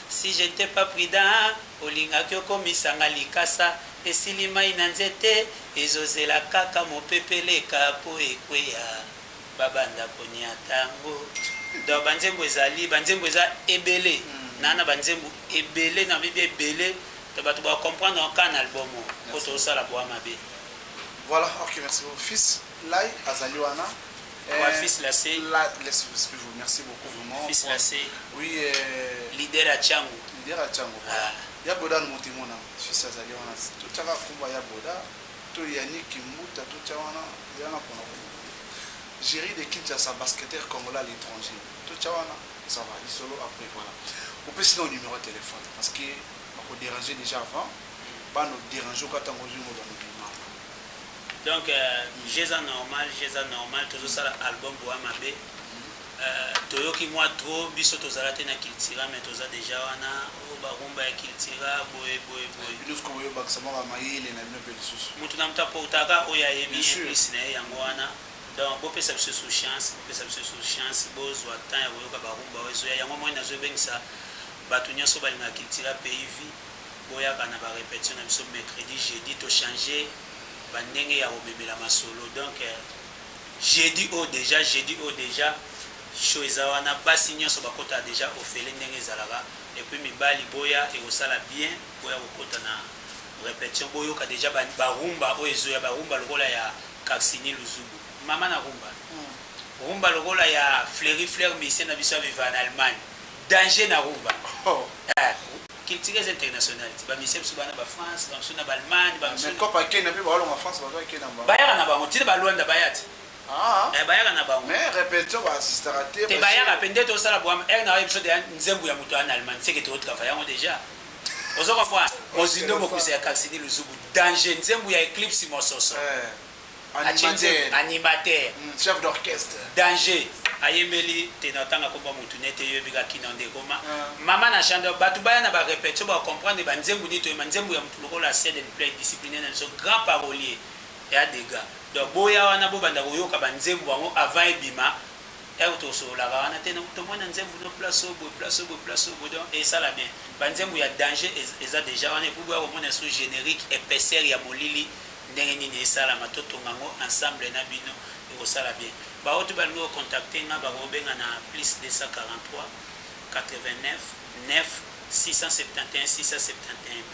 Speaker 10: si je n'étais pas prudent olingaki okomisanga likasa esili mai na nzete ezozela kaka mopepeleka po ekweya babanda konia tango donc banzembo ezali banzembo eza ebele nana banzembo ebele na bibi ebele to bato ba comprendre en album ko to sala Boa Mabe.
Speaker 1: Voilà, ok, merci beaucoup. Fils, là, Azaliwana.
Speaker 10: Fils Lassé.
Speaker 1: Merci beaucoup, vraiment.
Speaker 10: Fils Lassé.
Speaker 1: Oui.
Speaker 10: Leader à Tchango.
Speaker 1: Leader à Tchango. Yaboda Moutimona. Fils Azaliwana. Tout ça va, Kumba Yaboda. to Yannick Kimbuta to Tchawana yana pour gérer des Kinshasa basketteur congolais à l'étranger to Tchawana ça va il solo après voilà on peut sinon numéro de téléphone parce que on peut déranger déjà avant pas nous déranger quand on joue dans le
Speaker 10: donc j'ai normal toujours ça album Boamabe toyoki moi trop biso tozala te na Kiltira mais toza déjà wana barumba ya Kiltira boye
Speaker 1: binosco boye bakisama ba mayele na bino pe lisusu
Speaker 10: mutu na mtapo utaka oya yebi plus na yango wana donc bo pesa biso sous chance bozwa temps ya koyoka barumba oyo yango moi nazo bengisa bato nyonso balinga Kiltira PIV boyaka na ba répétition na biso mercredi jeudi to changer bandenge ya obebela masolo donc jeudi au déjà show ezawana basi nyonso bakota déjà ofele ndenge ezalaka et puis mibali boya ekosala bien boya kokota na répétition boyoka déjà barumba oyo ezoya barumba lokola ya Kaksini Luzubu mama na rumba lokola ya Fleur Missé na biso viva na Allemagne danger na rumba Kiltira international ba mise biso bana ba France ba biso na ba Allemagne ba biso
Speaker 1: mais kopa Kenya pe ba longa France ba Kenya ba
Speaker 10: bayaka na ba motile ba Luanda bayati bayaka na bango
Speaker 1: mais répétition va assister à te
Speaker 10: bayaka pende to sala boam na episode ya nzembu ya muto en Allemagne c'est que tu travailles yango déjà ozo kwa mozindo mokusa ya Kaksini Luzubu danger nzembu ya Eclipse Mososo animateur
Speaker 1: chef d'orchestre
Speaker 10: danger ayembeli tenatanga komba mutu nete yebika kinande koma mama na chando batu baya na ba répétition ba comprendre ba nzembu ni to nzembu ya mutu lokola set and play discipliné na so grand parolier ya dégâts donc boya wana bo banda koyoka banzembu wango avant ebima to so la wana tena to mona nzembu no place obo donc et ça la bien banzembu ya danger eza déjà wana pour boya komona so générique épaisseur ya molili ndenge nini esala matoto ngango ensemble na bino et ça la bien ba otu balingo contacter nga ba robenga na plus 243 89 9 671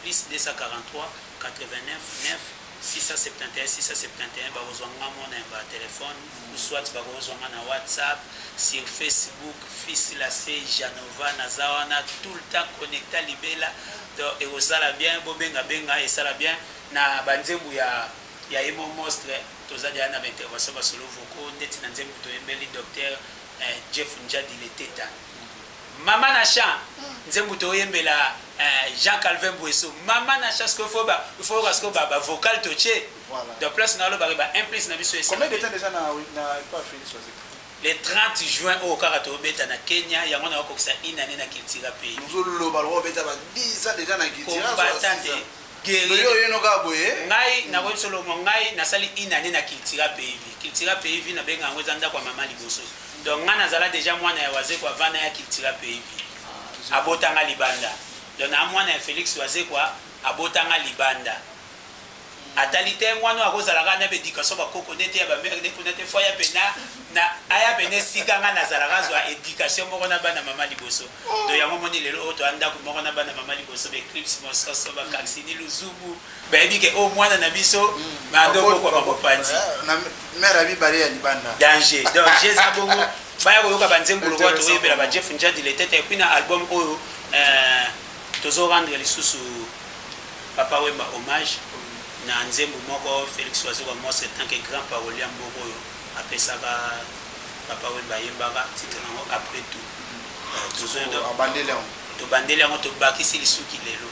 Speaker 10: plus 243 89 9 671 bazwanga mona ba téléphone ou soit bazwanga na WhatsApp sur Facebook fils la C Janova na zawana tout le temps connecté libela donc et osala bien bobenga et ça la bien na banzembu ya emo monstre tozali na intervention basolo voko ndeti na nzembu to embeli docteur Jeff Njadi Leteta mama na cha nzembu to yembela Jean Calvin Bouesso mama na cha il faut parce que ba vocal toché de place na lo ba implice na biso
Speaker 1: combien de temps déjà na pas fini choisi
Speaker 10: le 30 juin au Karato beta na Kenya yango na kokisa inane na Kiltira pays
Speaker 1: nous lo ba lo beta ba 10 ans déjà na Kiltira
Speaker 10: ngai na webi solo ngai nasali inane na Kiltira PIV na benga ngo zanda kwa mama liboso donc nga nazala déjà mwana ya waze kwa vana ya Kiltira PIV abotanga libanda donc na mwana ya Félix waze kwa abotanga libanda atalite mwana akozalaka na bédication bakoko nete ya ba mère de kunete foya pena na aya bene sikanga nazalaka zwa éducation moko na bana mama liboso donc yango moni lelo oto anda ko moko na bana mama liboso be Eclipse Mososo ba Kaksini Luzubu ba ebike o mwana na biso mando ko kwa bopanzi
Speaker 1: na mère abi bari ya libanda
Speaker 10: danger donc Jésus bongo baya ko yoka banzembu ko to yebela ba Jeff Njadi Leteta et puis na album oyo tozo rendre les sous Papa Wemba hommage na nzembu moko Félix Wazo wa moi c'est tant que grand parolier mboko oyo apesaka Papa Wemba yembaka titre nango après tout to bandele yango to bakisi lisuki lelo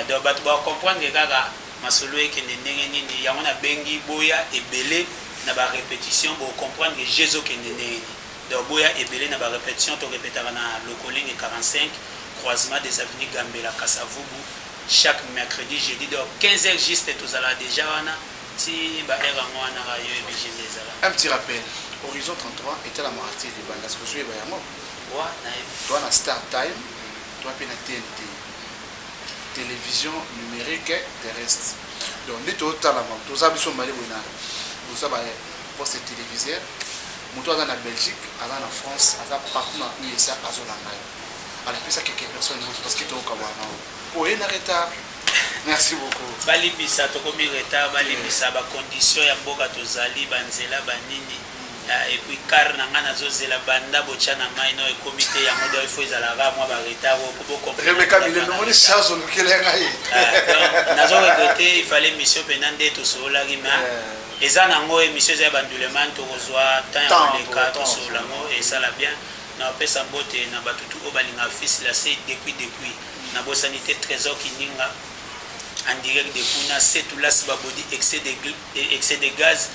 Speaker 10: donc bato ba comprendre kaka masolo ekende ndenge nini yango na bengi boya ebele na ba répétition bo comprendre que Jésus kende ndenge donc boya ebele na ba répétition to répétaka na Lokoling 45 croisement des avenues Gambela Kasavubu chaque mercredi jeudi donc 15h juste tozala déjà wana ti ba era ngwana ra yo ebijezala
Speaker 1: un petit rappel Horizon 33 était la martyre de banda ce que je vais yango
Speaker 10: wa na
Speaker 1: toi na Star Time toi pe na TNT télévision numérique terrestre donc ni to tala ma to za biso mali wena to za ba poste téléviseur moto aza na Belgique aza na France aza partout na USA azolanga ala pesa quelques personnes parce que to kawana oui, en retard. Merci beaucoup.
Speaker 10: Balibisa to komi retard balibisa ba condition ya mboka tozali banzela banini et puis car nanga nazozela banda bocha na mai no comité ya moda il faut ezalaka moi ba retard pour comprendre
Speaker 1: Rebecca Mille no moni charge on kelenga yi
Speaker 10: donc nazo regretter il fallait mission pendant to sola gima eza nango émission za bandulement to kozwa temps les quatre sola mo et ça la bien na pesa mbote na batutu o balinga fils la c'est depuis na bo sanité trésor kininga en direct de kuna c'est tout là c'est body excès de gaz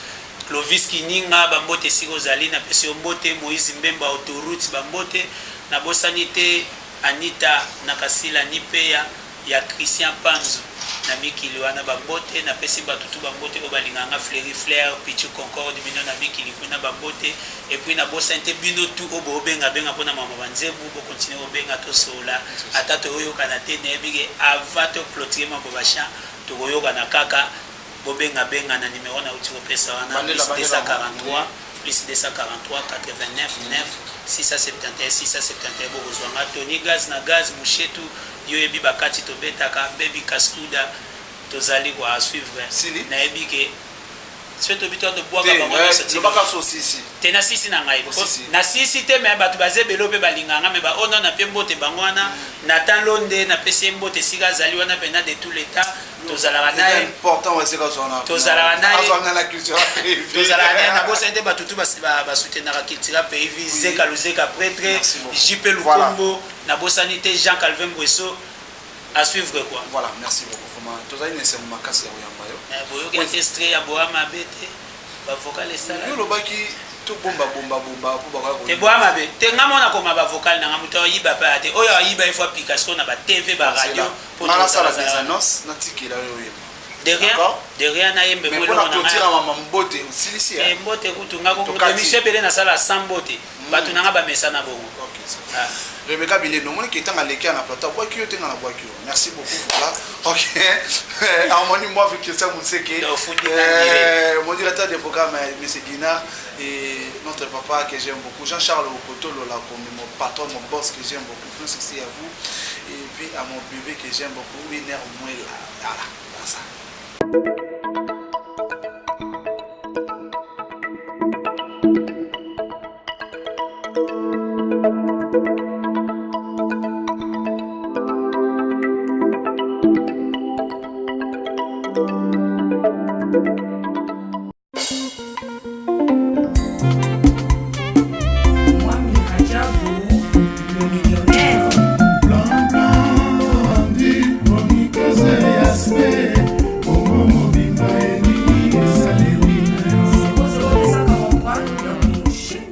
Speaker 10: Clovis Kininga bambote siko zali na pesi mbote Moïse Mbemba autoroute bambote na bo sanité Anita Nakasila Nipeya ya Christian Panzo na mikili wana bambote na pesi batutu bambote o balinganga Fleury Flair Pichu Concorde bino na mikili kuna bambote et puis na bo santé bino tout o bo benga pona mama banzebu bo continuer o benga to sola atato oyo kana te ne bige avato clôturer mambo basha to oyo kana kaka bobenga benga na numéro na utiko pesa wana plus 243 plus 243 89 9 671 671 bozwanga Tony Gaz na Gaz Mushetu yo ebi bakati to betaka baby Kaskuda tozali kwa suivre na ebi ke surtout bito de bois ba ngona
Speaker 1: le baka so sisi
Speaker 10: tena sisi na ngai na sisi te me batu baze belope balinganga me ba ono na pembote bangwana na tan londe na pese mbote sika zali wana pena de tous les temps tozala nae
Speaker 1: important ouais c'est comme ça
Speaker 10: tozala nae
Speaker 1: azona la culture
Speaker 10: tozala nae na bosa ete batutu ba soutenir la culture pays zeka lozeka prêtre JP Lukombo na bosanité Jean Calvin Bouesso à suivre quoi.
Speaker 1: Voilà, merci beaucoup. Tozali ne sema makasi ya oyamba yo.
Speaker 10: Boyo ki testre ya boa mabete ba vocal sala.
Speaker 1: Yo lobaki to bomba po baka ko.
Speaker 10: Te boa mabe. Te ngamona ko ma ba vocal na ngamuto yiba pa te. Oyo yiba ifo application na ba TV ba radio
Speaker 1: pour na sala des annonces na tikela yo yo.
Speaker 10: Derrière na yembe
Speaker 1: bolo na tira mama mbote usilisi ya.
Speaker 10: Mbote kutunga ko émission bele na sala sambote. Batu nanga ba mesana bongo.
Speaker 1: OK. Rebecca Bile, non, qui est en Aleka, na plata, bois qui est en la bois qui. Merci beaucoup. Voilà. OK. Harmonie, moi, vu que ça, vous savez que mon directeur de programme, M. Guinard, et notre papa que j'aime beaucoup, Jean-Charles Okotolo, là, comme mon patron, mon boss que j'aime beaucoup. Plus succès à vous. Et puis à mon bébé que j'aime beaucoup, Winer Mouela. Voilà. Ça.